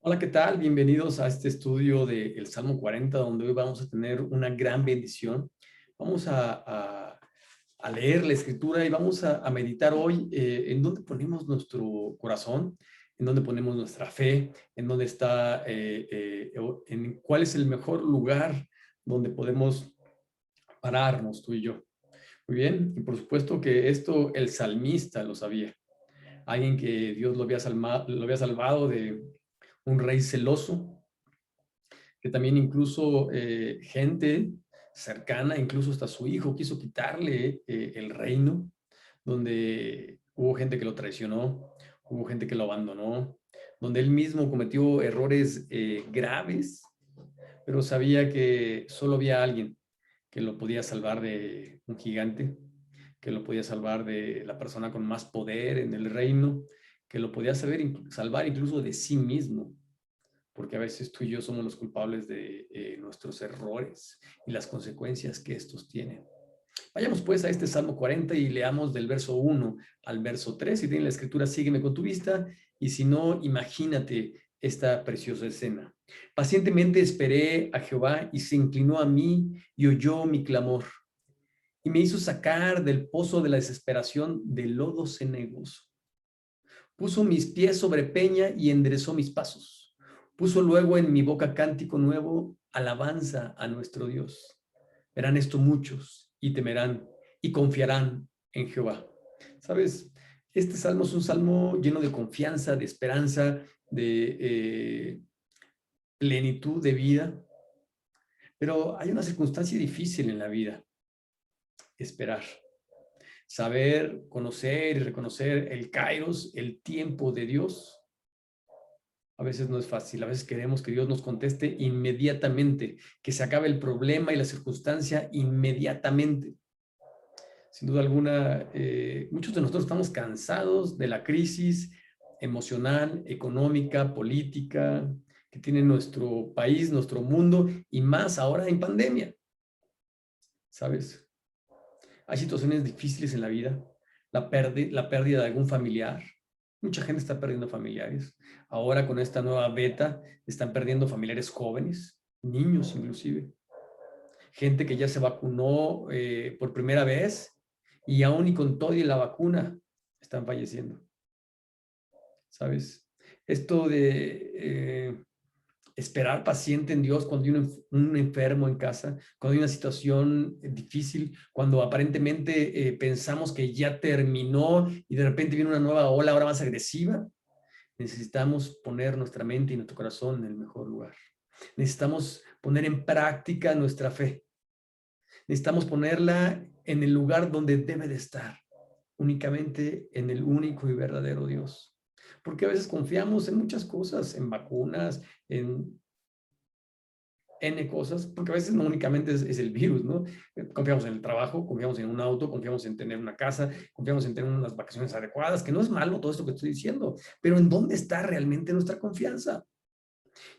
Hola, ¿qué tal? Bienvenidos a este estudio del Salmo 40, donde hoy vamos a tener una gran bendición. Vamos a leer la Escritura y vamos a meditar hoy en dónde ponemos nuestro corazón, en dónde ponemos nuestra fe, en dónde está, en cuál es el mejor lugar donde podemos pararnos tú y yo. Muy bien, y por supuesto que esto el salmista lo sabía. Alguien que Dios lo había salvado de un rey celoso, que también incluso gente cercana, incluso hasta su hijo, quiso quitarle el reino, donde hubo gente que lo traicionó, hubo gente que lo abandonó, donde él mismo cometió errores graves, pero sabía que solo había alguien que lo podía salvar de un gigante, que lo podía salvar de la persona con más poder en el reino, que lo podía salvar incluso de sí mismo, porque a veces tú y yo somos los culpables de nuestros errores y las consecuencias que estos tienen. Vayamos pues a este Salmo 40 y leamos del verso 1 al verso 3. Si tienes la escritura, sígueme con tu vista, y si no, imagínate esta preciosa escena. Pacientemente esperé a Jehová y se inclinó a mí y oyó mi clamor y me hizo sacar del pozo de la desesperación del lodo cenagoso. Puso mis pies sobre peña y enderezó mis pasos. Puso luego en mi boca cántico nuevo, alabanza a nuestro Dios. Verán esto muchos y temerán y confiarán en Jehová. ¿Sabes? Este salmo es un salmo lleno de confianza, de esperanza, de plenitud de vida. Pero hay una circunstancia difícil en la vida: esperar. Saber, conocer y reconocer el kairos, el tiempo de Dios. A veces no es fácil, a veces queremos que Dios nos conteste inmediatamente, que se acabe el problema y la circunstancia inmediatamente. Sin duda alguna, muchos de nosotros estamos cansados de la crisis emocional, económica, política que tiene nuestro país, nuestro mundo, y más ahora en pandemia. ¿Sabes? Hay situaciones difíciles en la vida, la pérdida de algún familiar. Mucha gente está perdiendo familiares. Ahora con esta nueva beta están perdiendo familiares jóvenes, niños inclusive. Gente que ya se vacunó por primera vez y aún y con todo y la vacuna están falleciendo. ¿Sabes? Esto de esperar paciente en Dios cuando hay un enfermo en casa, cuando hay una situación difícil, cuando aparentemente pensamos que ya terminó y de repente viene una nueva ola ahora más agresiva. Necesitamos poner nuestra mente y nuestro corazón en el mejor lugar. Necesitamos poner en práctica nuestra fe. Necesitamos ponerla en el lugar donde debe de estar, únicamente en el único y verdadero Dios. Porque a veces confiamos en muchas cosas, en vacunas, en N cosas, porque a veces no únicamente es el virus, ¿no? Confiamos en el trabajo, confiamos en un auto, confiamos en tener una casa, confiamos en tener unas vacaciones adecuadas, que no es malo todo esto que estoy diciendo, pero ¿en dónde está realmente nuestra confianza?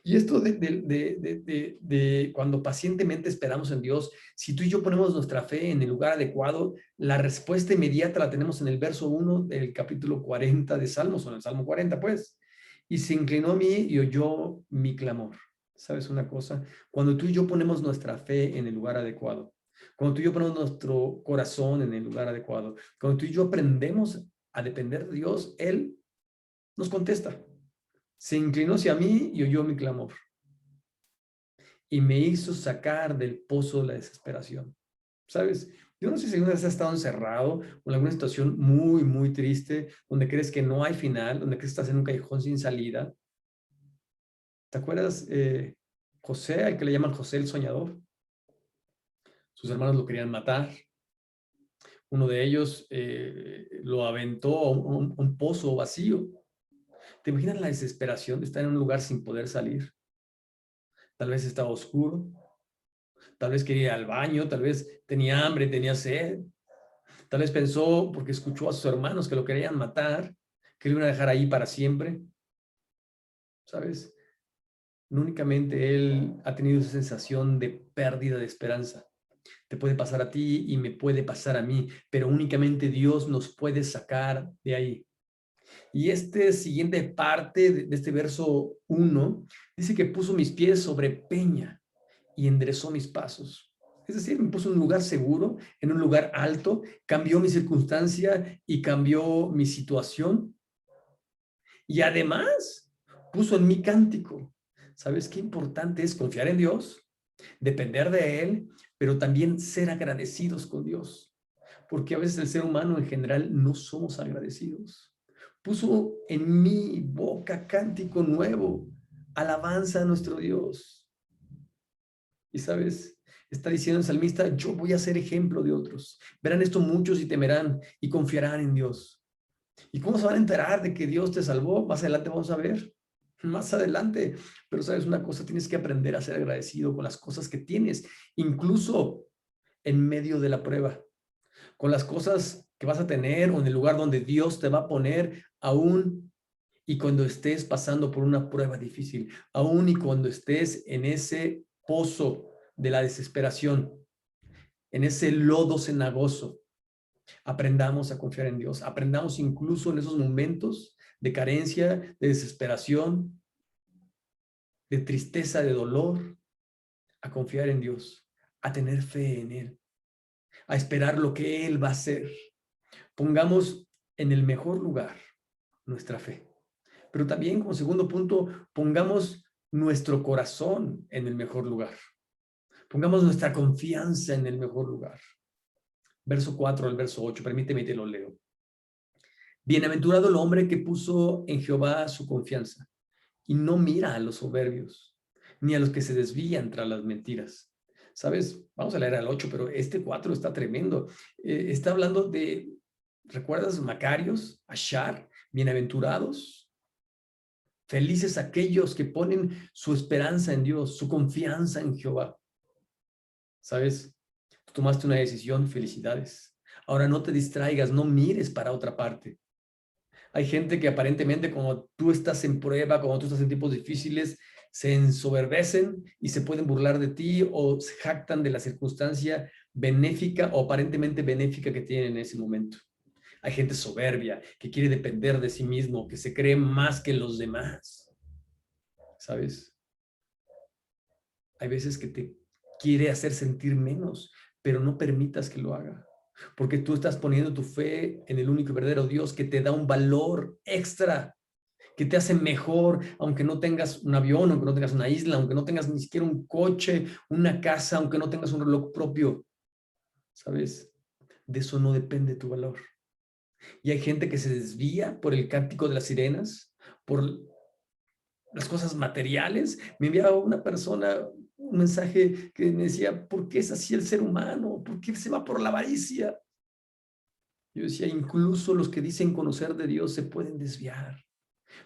Y esto de cuando pacientemente esperamos en Dios, si tú y yo ponemos nuestra fe en el lugar adecuado, la respuesta inmediata la tenemos en el verso 1 del capítulo 40 de Salmos, o en el Salmo 40, pues. Y se inclinó a mí y oyó mi clamor. ¿Sabes una cosa? Cuando tú y yo ponemos nuestra fe en el lugar adecuado, cuando tú y yo ponemos nuestro corazón en el lugar adecuado, cuando tú y yo aprendemos a depender de Dios, Él nos contesta. Se inclinó hacia mí y oyó mi clamor y me hizo sacar del pozo de la desesperación. ¿Sabes? Yo no sé si alguna vez has estado encerrado o en alguna situación muy, muy triste, donde crees que no hay final, donde crees que estás en un callejón sin salida. ¿Te acuerdas José, al que le llaman José el soñador? Sus hermanos lo querían matar. Uno de ellos lo aventó a un pozo vacío. ¿Te imaginas la desesperación de estar en un lugar sin poder salir? Tal vez estaba oscuro, tal vez quería ir al baño, tal vez tenía hambre, tenía sed, tal vez pensó, porque escuchó a sus hermanos que lo querían matar, que lo iban a dejar ahí para siempre. ¿Sabes? No únicamente él ha tenido esa sensación de pérdida de esperanza. Te puede pasar a ti y me puede pasar a mí, pero únicamente Dios nos puede sacar de ahí. Y esta siguiente parte de este verso 1 dice que puso mis pies sobre peña y enderezó mis pasos. Es decir, me puso en un lugar seguro, en un lugar alto, cambió mi circunstancia y cambió mi situación. Y además puso en mi cántico. ¿Sabes qué importante es confiar en Dios, depender de Él, pero también ser agradecidos con Dios? Porque a veces el ser humano en general no somos agradecidos. Puso en mi boca cántico nuevo, alabanza a nuestro Dios. Y sabes, está diciendo el salmista, yo voy a ser ejemplo de otros. Verán esto muchos y temerán y confiarán en Dios. ¿Y cómo se van a enterar de que Dios te salvó? Más adelante vamos a ver. Más adelante. Pero sabes una cosa, tienes que aprender a ser agradecido con las cosas que tienes, incluso en medio de la prueba, con las cosas que vas a tener o en el lugar donde Dios te va a poner aún y cuando estés pasando por una prueba difícil, aún y cuando estés en ese pozo de la desesperación, en ese lodo cenagoso. Aprendamos a confiar en Dios, aprendamos incluso en esos momentos de carencia, de desesperación, de tristeza, de dolor, a confiar en Dios, a tener fe en Él, a esperar lo que Él va a hacer. Pongamos en el mejor lugar nuestra fe. Pero también, como segundo punto, pongamos nuestro corazón en el mejor lugar. Pongamos nuestra confianza en el mejor lugar. Verso 4 al verso 8, permíteme te lo leo. Bienaventurado el hombre que puso en Jehová su confianza y no mira a los soberbios, ni a los que se desvían tras las mentiras. ¿Sabes? Vamos a leer al 8, pero este 4 está tremendo. Está hablando de, ¿recuerdas? Macarios, Ashar, bienaventurados, felices aquellos que ponen su esperanza en Dios, su confianza en Jehová. ¿Sabes? Tú tomaste una decisión, felicidades. Ahora no te distraigas, no mires para otra parte. Hay gente que aparentemente cuando tú estás en prueba, cuando tú estás en tiempos difíciles, se ensoberbecen y se pueden burlar de ti o se jactan de la circunstancia benéfica o aparentemente benéfica que tienen en ese momento. Hay gente soberbia que quiere depender de sí mismo, que se cree más que los demás. ¿Sabes? Hay veces que te quiere hacer sentir menos, pero no permitas que lo haga. Porque tú estás poniendo tu fe en el único y verdadero Dios que te da un valor extra, que te hace mejor, aunque no tengas un avión, aunque no tengas una isla, aunque no tengas ni siquiera un coche, una casa, aunque no tengas un reloj propio. ¿Sabes? De eso no depende tu valor. Y hay gente que se desvía por el cántico de las sirenas, por las cosas materiales. Me enviaba una persona un mensaje que me decía, ¿por qué es así el ser humano? ¿Por qué se va por la avaricia? Yo decía, incluso los que dicen conocer de Dios se pueden desviar,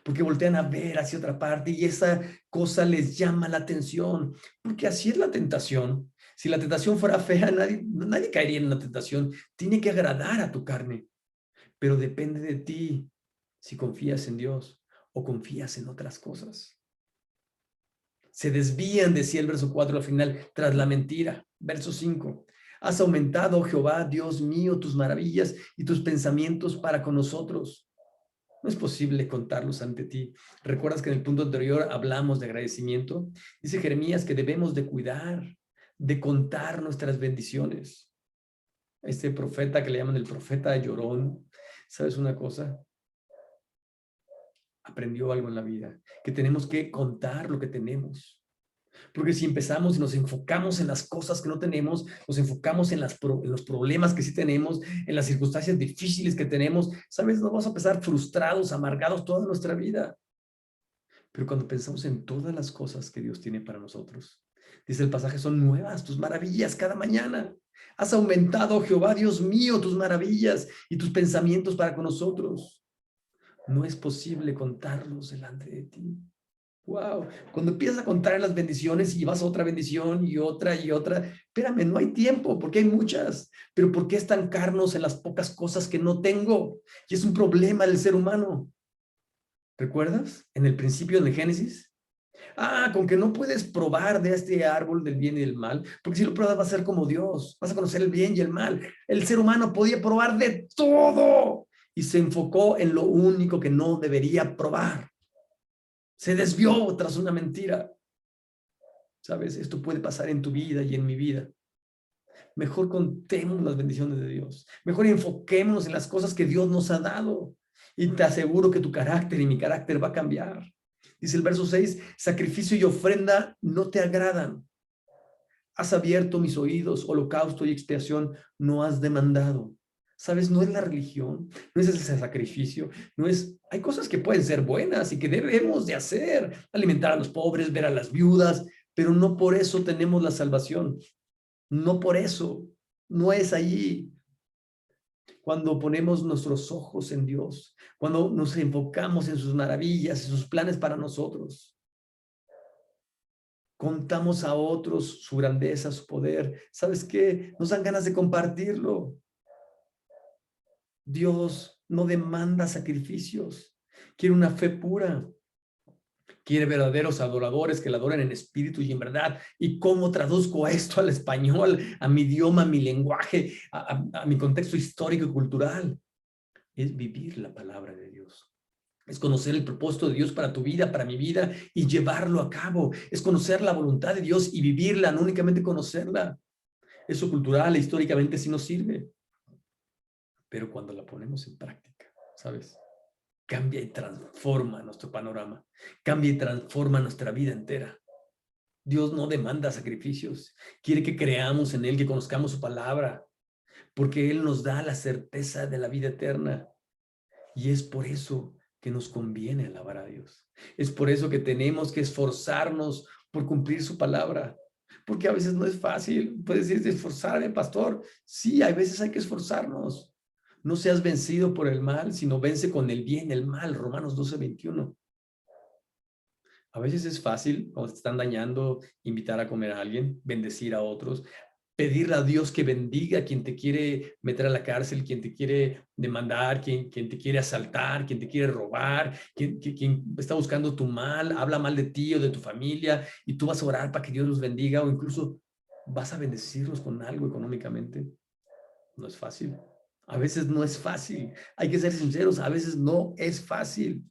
porque voltean a ver hacia otra parte y esa cosa les llama la atención, porque así es la tentación. Si la tentación fuera fea, nadie caería en una tentación. Tiene que agradar a tu carne, pero depende de ti si confías en Dios o confías en otras cosas. Se desvían, decía el verso 4 al final, tras la mentira. Verso 5. Has aumentado, Jehová, Dios mío, tus maravillas y tus pensamientos para con nosotros. No es posible contarlos ante ti. ¿Recuerdas que en el punto anterior hablamos de agradecimiento? Dice Jeremías que debemos de cuidar, de contar nuestras bendiciones. Este profeta que le llaman el profeta llorón, ¿sabes una cosa? Aprendió algo en la vida, que tenemos que contar lo que tenemos. Porque si empezamos y nos enfocamos en las cosas que no tenemos, nos enfocamos en los problemas que sí tenemos, en las circunstancias difíciles que tenemos, ¿sabes? Nos vamos a empezar frustrados, amargados toda nuestra vida. Pero cuando pensamos en todas las cosas que Dios tiene para nosotros, dice el pasaje, son nuevas tus maravillas cada mañana. Has aumentado, Jehová, Dios mío, tus maravillas y tus pensamientos para con nosotros. No es posible contarlos delante de ti. Wow, cuando empiezas a contar las bendiciones y vas a otra bendición y otra, espérame, no hay tiempo porque hay muchas, pero ¿por qué estancarnos en las pocas cosas que no tengo? Y es un problema del ser humano. ¿Recuerdas? En el principio de Génesis. Con que no puedes probar de este árbol del bien y del mal, porque si lo pruebas vas a ser como Dios, vas a conocer el bien y el mal. El ser humano podía probar de todo y se enfocó en lo único que no debería probar. Se desvió tras una mentira. ¿Sabes? Esto puede pasar en tu vida y en mi vida. Mejor contemos las bendiciones de Dios. Mejor enfoquémonos en las cosas que Dios nos ha dado. Y te aseguro que tu carácter y mi carácter va a cambiar. Dice el verso 6, sacrificio y ofrenda no te agradan. Has abierto mis oídos, holocausto y expiación no has demandado. ¿Sabes? No es la religión, no es ese sacrificio, no es... Hay cosas que pueden ser buenas y que debemos de hacer. Alimentar a los pobres, ver a las viudas, pero no por eso tenemos la salvación. No por eso. No es allí. Cuando ponemos nuestros ojos en Dios, cuando nos enfocamos en sus maravillas, en sus planes para nosotros, contamos a otros su grandeza, su poder. ¿Sabes qué? Nos dan ganas de compartirlo. Dios no demanda sacrificios, quiere una fe pura. Quiere verdaderos adoradores que le adoren en espíritu y en verdad. ¿Y cómo traduzco esto al español, a mi idioma, a mi lenguaje, a mi contexto histórico y cultural? Es vivir la palabra de Dios. Es conocer el propósito de Dios para tu vida, para mi vida y llevarlo a cabo. Es conocer la voluntad de Dios y vivirla, no únicamente conocerla. Eso cultural e históricamente sí nos sirve. Pero cuando la ponemos en práctica, ¿sabes? Cambia y transforma nuestro panorama. Cambia y transforma nuestra vida entera. Dios no demanda sacrificios. Quiere que creamos en Él, que conozcamos su palabra, porque Él nos da la certeza de la vida eterna. Y es por eso que nos conviene alabar a Dios. Es por eso que tenemos que esforzarnos por cumplir su palabra. Porque a veces no es fácil. Puedes decir, esforzarme, pastor. Sí, a veces hay que esforzarnos. No seas vencido por el mal, sino vence con el bien el mal. Romanos 12:21. A veces es fácil, cuando te están dañando, invitar a comer a alguien, bendecir a otros, pedirle a Dios que bendiga a quien te quiere meter a la cárcel, quien te quiere demandar, quien te quiere asaltar, quien te quiere robar, quien está buscando tu mal, habla mal de ti o de tu familia, y tú vas a orar para que Dios los bendiga o incluso vas a bendecirlos con algo económicamente. No es fácil. A veces no es fácil. Hay que ser sinceros, a veces no es fácil.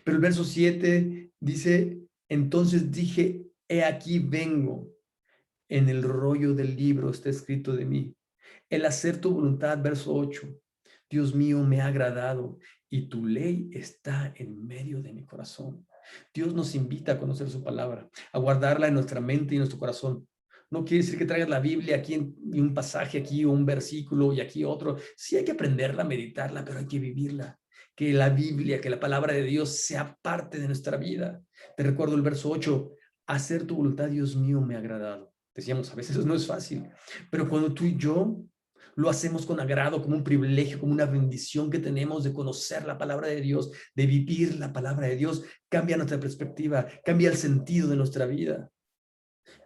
Pero el verso 7 dice, entonces dije, he aquí vengo, en el rollo del libro está escrito de mí. El hacer tu voluntad, verso 8. Dios mío, me ha agradado y tu ley está en medio de mi corazón. Dios nos invita a conocer su palabra, a guardarla en nuestra mente y en nuestro corazón. No quiere decir que traigas la Biblia aquí y un pasaje aquí o un versículo y aquí otro. Sí hay que aprenderla, meditarla, pero hay que vivirla. Que la Biblia, que la palabra de Dios sea parte de nuestra vida. Te recuerdo el verso 8. Hacer tu voluntad, Dios mío, me ha agradado. Decíamos, a veces no es fácil, pero cuando tú y yo lo hacemos con agrado, como un privilegio, como una bendición que tenemos de conocer la palabra de Dios, de vivir la palabra de Dios, cambia nuestra perspectiva, cambia el sentido de nuestra vida.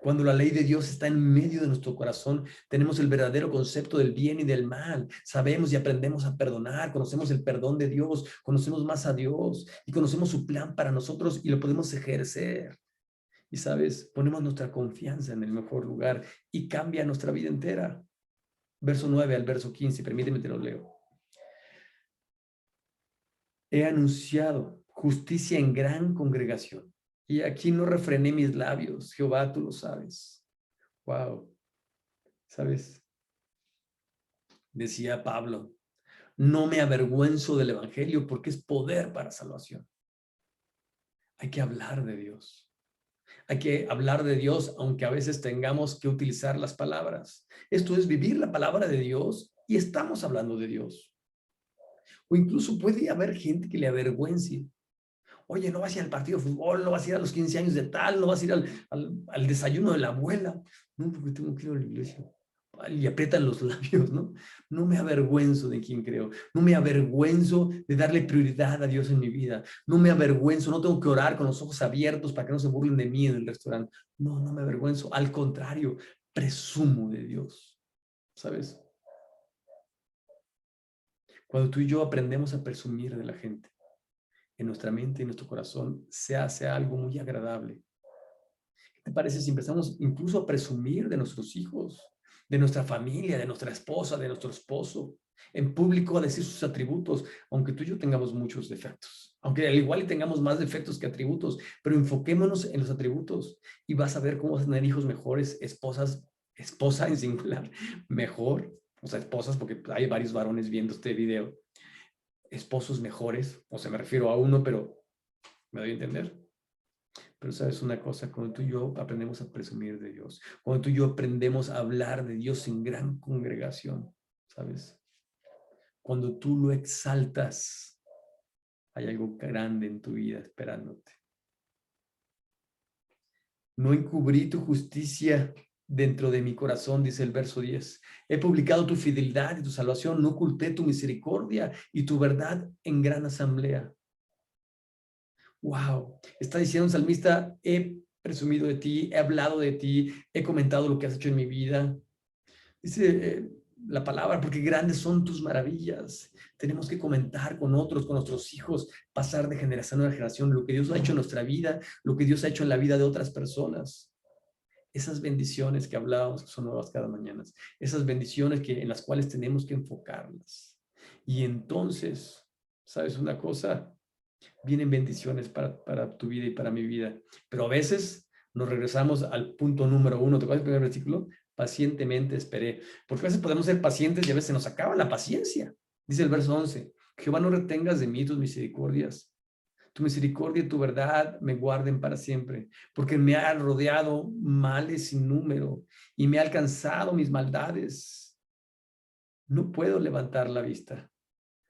Cuando la ley de Dios está en medio de nuestro corazón, tenemos el verdadero concepto del bien y del mal. Sabemos y aprendemos a perdonar, conocemos el perdón de Dios, conocemos más a Dios y conocemos su plan para nosotros y lo podemos ejercer. Y sabes, ponemos nuestra confianza en el mejor lugar y cambia nuestra vida entera. Verso 9 al verso 15, permíteme te lo leo. He anunciado justicia en gran congregación y aquí no refrené mis labios. Jehová, tú lo sabes. Wow. ¿Sabes? Decía Pablo, no me avergüenzo del evangelio porque es poder para salvación. Hay que hablar de Dios. Hay que hablar de Dios, aunque a veces tengamos que utilizar las palabras. Esto es vivir la palabra de Dios y estamos hablando de Dios. O incluso puede haber gente que le avergüence. Oye, no vas a ir al partido de fútbol, no vas a ir a los 15 años de tal, no vas a ir al desayuno de la abuela. No, porque tengo que ir a la iglesia. Y aprietan los labios, ¿no? No me avergüenzo de quién creo. No me avergüenzo de darle prioridad a Dios en mi vida. No me avergüenzo, no tengo que orar con los ojos abiertos para que no se burlen de mí en el restaurante. No, no me avergüenzo. Al contrario, presumo de Dios. ¿Sabes? Cuando tú y yo aprendemos a presumir de la gente, en nuestra mente y en nuestro corazón, se hace algo muy agradable. ¿Qué te parece si empezamos incluso a presumir de nuestros hijos, de nuestra familia, de nuestra esposa, de nuestro esposo? En público a decir sus atributos, aunque tú y yo tengamos muchos defectos. Aunque al igual y tengamos más defectos que atributos, pero enfoquémonos en los atributos y vas a ver cómo vas a tener hijos mejores, esposa en singular, mejor, o sea, esposas, porque hay varios varones viendo este video, esposos mejores, o sea, me refiero a uno, pero me doy a entender. Pero sabes una cosa, cuando tú y yo aprendemos a presumir de Dios, cuando tú y yo aprendemos a hablar de Dios en gran congregación, ¿sabes? Cuando tú lo exaltas, hay algo grande en tu vida esperándote. No encubrí tu justicia dentro de mi corazón, dice el verso 10. He publicado tu fidelidad y tu salvación, no oculté tu misericordia y tu verdad en gran asamblea. Wow, está diciendo un salmista, he presumido de ti, he hablado de ti, he comentado lo que has hecho en mi vida. Dice la palabra, porque grandes son tus maravillas. Tenemos que comentar con otros, con nuestros hijos, pasar de generación a generación lo que Dios ha hecho en nuestra vida, lo que Dios ha hecho en la vida de otras personas. Esas bendiciones que hablábamos, que son nuevas cada mañana, esas bendiciones en las cuales tenemos que enfocarlas. Y entonces, ¿sabes una cosa? Vienen bendiciones para tu vida y para mi vida. Pero a veces nos regresamos al punto número 1. ¿Te acuerdas del primer versículo? Pacientemente esperé. Porque a veces podemos ser pacientes y a veces se nos acaba la paciencia. Dice el verso 11. Jehová, no retengas de mí tus misericordias. Tu misericordia y tu verdad me guarden para siempre, porque me ha rodeado males sin número y me ha alcanzado mis maldades. No puedo levantar la vista.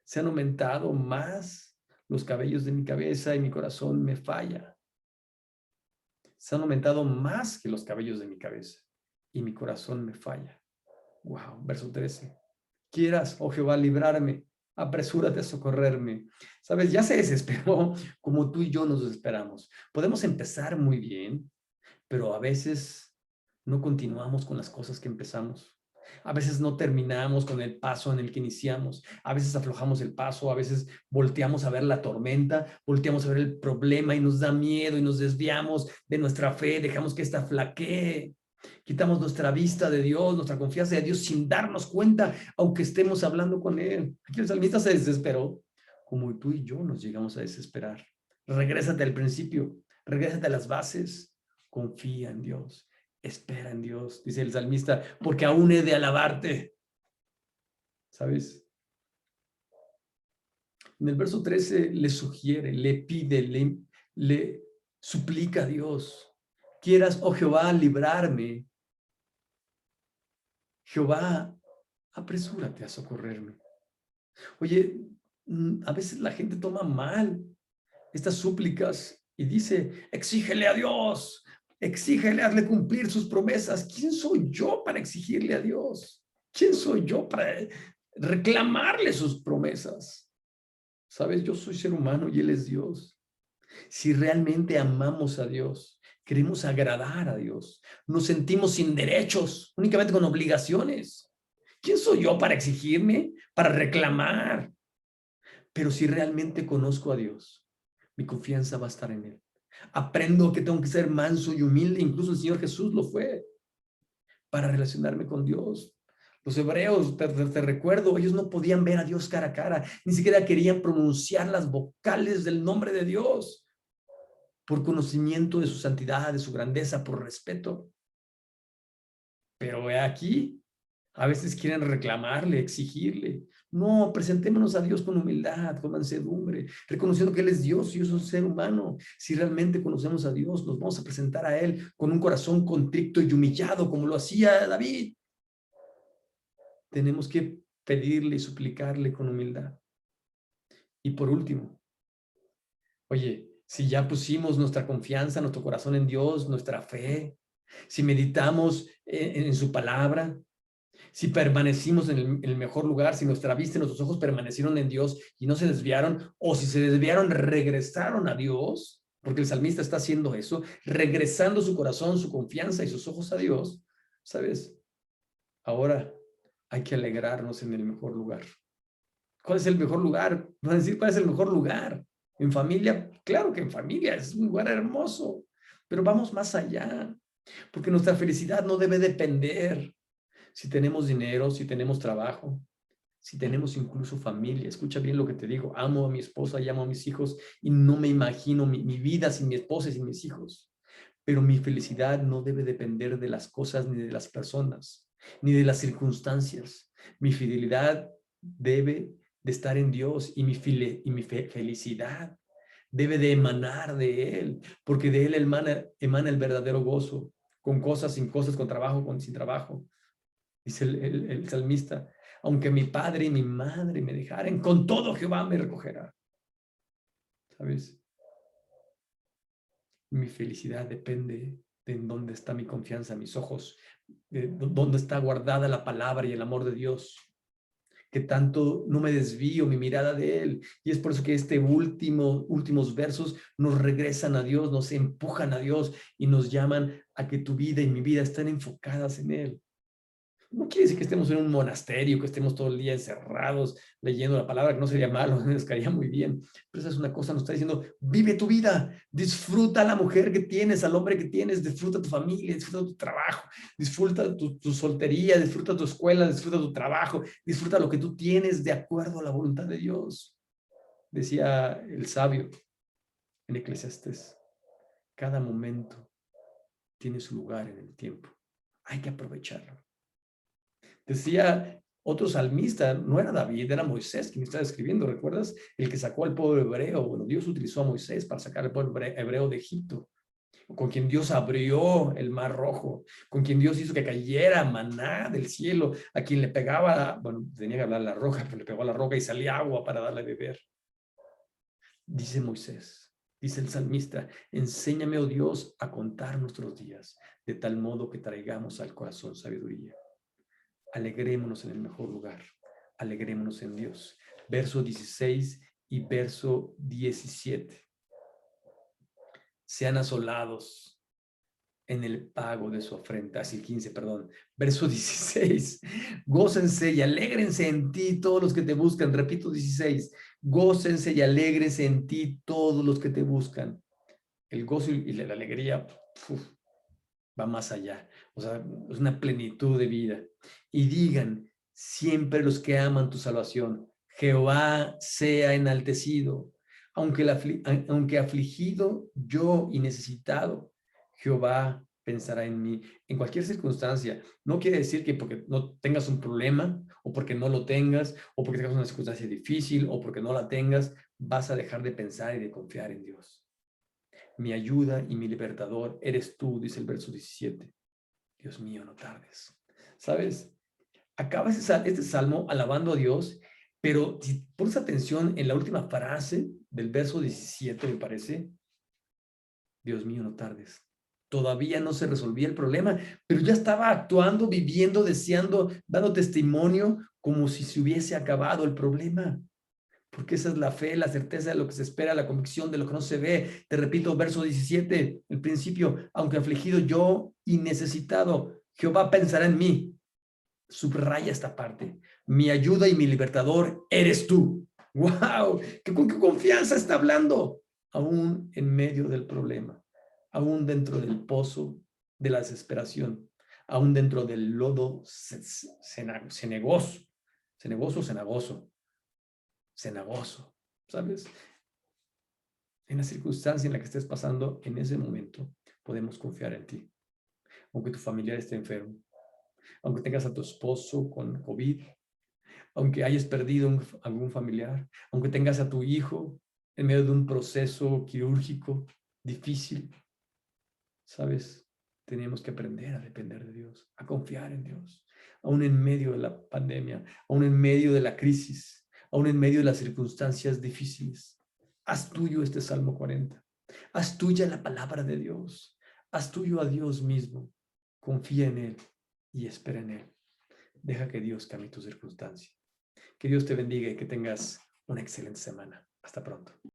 Se han aumentado más los cabellos de mi cabeza y mi corazón me falla. Se han aumentado más que los cabellos de mi cabeza y mi corazón me falla. Wow, verso 13. Quieras, oh Jehová, librarme, apresúrate a socorrerme. Sabes, ya se desesperó como tú y yo nos desesperamos. Podemos empezar muy bien, pero a veces no continuamos con las cosas que empezamos. A veces no terminamos con el paso en el que iniciamos. A veces aflojamos el paso, a veces volteamos a ver la tormenta, volteamos a ver el problema y nos da miedo y nos desviamos de nuestra fe, dejamos que esta flaquee. Quitamos nuestra vista de Dios, nuestra confianza de Dios sin darnos cuenta, aunque estemos hablando con Él. Aquí el salmista se desesperó, como tú y yo nos llegamos a desesperar. Regrésate al principio, regrésate a las bases, confía en Dios, espera en Dios, dice el salmista, porque aún he de alabarte. ¿Sabes? En el verso 13 le sugiere, le pide, le suplica a Dios. Quieras, oh Jehová, librarme. Jehová, apresúrate a socorrerme. Oye, a veces la gente toma mal estas súplicas y dice, exígele a Dios, exígele, hazle cumplir sus promesas. ¿Quién soy yo para exigirle a Dios? ¿Quién soy yo para reclamarle sus promesas? ¿Sabes? Yo soy ser humano y Él es Dios. Si realmente amamos a Dios, queremos agradar a Dios, nos sentimos sin derechos, únicamente con obligaciones. ¿Quién soy yo para exigirme, para reclamar? Pero si realmente conozco a Dios, mi confianza va a estar en Él. Aprendo que tengo que ser manso y humilde, incluso el Señor Jesús lo fue, para relacionarme con Dios. Los hebreos, te recuerdo, ellos no podían ver a Dios cara a cara, ni siquiera querían pronunciar las vocales del nombre de Dios, por conocimiento de su santidad, de su grandeza, por respeto. Pero aquí, a veces quieren reclamarle, exigirle. No, presentémonos a Dios con humildad, con mansedumbre, reconociendo que Él es Dios y yo soy un ser humano. Si realmente conocemos a Dios, nos vamos a presentar a Él con un corazón contrito y humillado, como lo hacía David. Tenemos que pedirle y suplicarle con humildad. Y por último, oye, si ya pusimos nuestra confianza, nuestro corazón en Dios, nuestra fe, si meditamos en su palabra, si permanecimos en el mejor lugar, si nuestra vista y nuestros ojos permanecieron en Dios y no se desviaron, o si se desviaron, regresaron a Dios, porque el salmista está haciendo eso, regresando su corazón, su confianza y sus ojos a Dios, ¿sabes? Ahora hay que alegrarnos en el mejor lugar. ¿Cuál es el mejor lugar? Van a decir, ¿cuál es el mejor lugar? En familia, claro que en familia es un lugar hermoso, pero vamos más allá, porque nuestra felicidad no debe depender si tenemos dinero, si tenemos trabajo, Si tenemos incluso familia, escucha bien lo que te digo, amo a mi esposa y amo a mis hijos y no me imagino mi vida sin mi esposa y sin mis hijos. Pero mi felicidad no debe depender de las cosas ni de las personas, ni de las circunstancias. Mi fidelidad debe de estar en Dios y mi felicidad debe de emanar de Él, porque de Él emana el verdadero gozo, con cosas, sin cosas, con trabajo, sin trabajo. Dice el salmista, aunque mi padre y mi madre me dejaren, con todo Jehová me recogerá. ¿Sabes? Mi felicidad depende de en dónde está mi confianza, mis ojos, de dónde está guardada la palabra y el amor de Dios, que tanto no me desvío mi mirada de Él. Y es por eso que últimos versos nos regresan a Dios, nos empujan a Dios y nos llaman a que tu vida y mi vida estén enfocadas en Él. No quiere decir que estemos en un monasterio, que estemos todo el día encerrados leyendo la palabra, que no sería malo, nos caería muy bien. Pero esa es una cosa, nos está diciendo, vive tu vida, disfruta a la mujer que tienes, al hombre que tienes, disfruta tu familia, disfruta tu trabajo, disfruta tu soltería, disfruta tu escuela, disfruta tu trabajo, disfruta lo que tú tienes de acuerdo a la voluntad de Dios. Decía el sabio en Eclesiastés, cada momento tiene su lugar en el tiempo. Hay que aprovecharlo. Decía otro salmista, no era David, era Moisés quien estaba escribiendo, ¿recuerdas? El que sacó al pueblo hebreo. Bueno, Dios utilizó a Moisés para sacar al pueblo hebreo de Egipto, con quien Dios abrió el mar rojo, con quien Dios hizo que cayera maná del cielo, a quien le pegaba, bueno, tenía que hablar la roca, pero le pegó a la roca y salía agua para darle a beber. Dice Moisés, dice el salmista, enséñame, oh Dios, a contar nuestros días, de tal modo que traigamos al corazón sabiduría. Alegrémonos en el mejor lugar, alegrémonos en Dios. Verso 16 y verso 17. Sean asolados en el pago de su afrenta, así 15, perdón. Verso 16. Gócense y alégrense en ti todos los que te buscan. Repito 16. Gócense y alégrense en ti todos los que te buscan. El gozo y la alegría va más allá. O sea, es una plenitud de vida. Y digan siempre los que aman tu salvación, Jehová sea enaltecido, aunque afligido yo y necesitado, Jehová pensará en mí. En cualquier circunstancia, no quiere decir que porque no tengas un problema, o porque no lo tengas, o porque tengas una circunstancia difícil, o porque no la tengas, vas a dejar de pensar y de confiar en Dios. Mi ayuda y mi libertador eres tú, dice el verso 17. Dios mío, no tardes. ¿Sabes? Acaba este salmo alabando a Dios, pero si pones atención en la última frase del verso 17, me parece, Dios mío, no tardes. Todavía no se resolvía el problema, pero ya estaba actuando, viviendo, deseando, dando testimonio como si se hubiese acabado el problema. Porque esa es la fe, la certeza de lo que se espera, la convicción de lo que no se ve. Te repito, verso 17, el principio, aunque afligido yo y necesitado, Jehová pensará en mí. Subraya esta parte. Mi ayuda y mi libertador eres tú. ¡Wow! ¿Con qué confianza está hablando? Aún en medio del problema, aún dentro del pozo de la desesperación, aún dentro del lodo cenagoso, cenagoso, ¿sabes? En la circunstancia en la que estés pasando en ese momento, podemos confiar en ti. Aunque tu familiar esté enfermo, aunque tengas a tu esposo con COVID, aunque hayas perdido algún familiar, aunque tengas a tu hijo en medio de un proceso quirúrgico difícil, ¿sabes? Tenemos que aprender a depender de Dios, a confiar en Dios, aún en medio de la pandemia, aún en medio de la crisis, aún en medio de las circunstancias difíciles. Haz tuyo este Salmo 40. Haz tuya la palabra de Dios. Haz tuyo a Dios mismo. Confía en Él y espera en Él. Deja que Dios cambie tu circunstancia. Que Dios te bendiga y que tengas una excelente semana. Hasta pronto.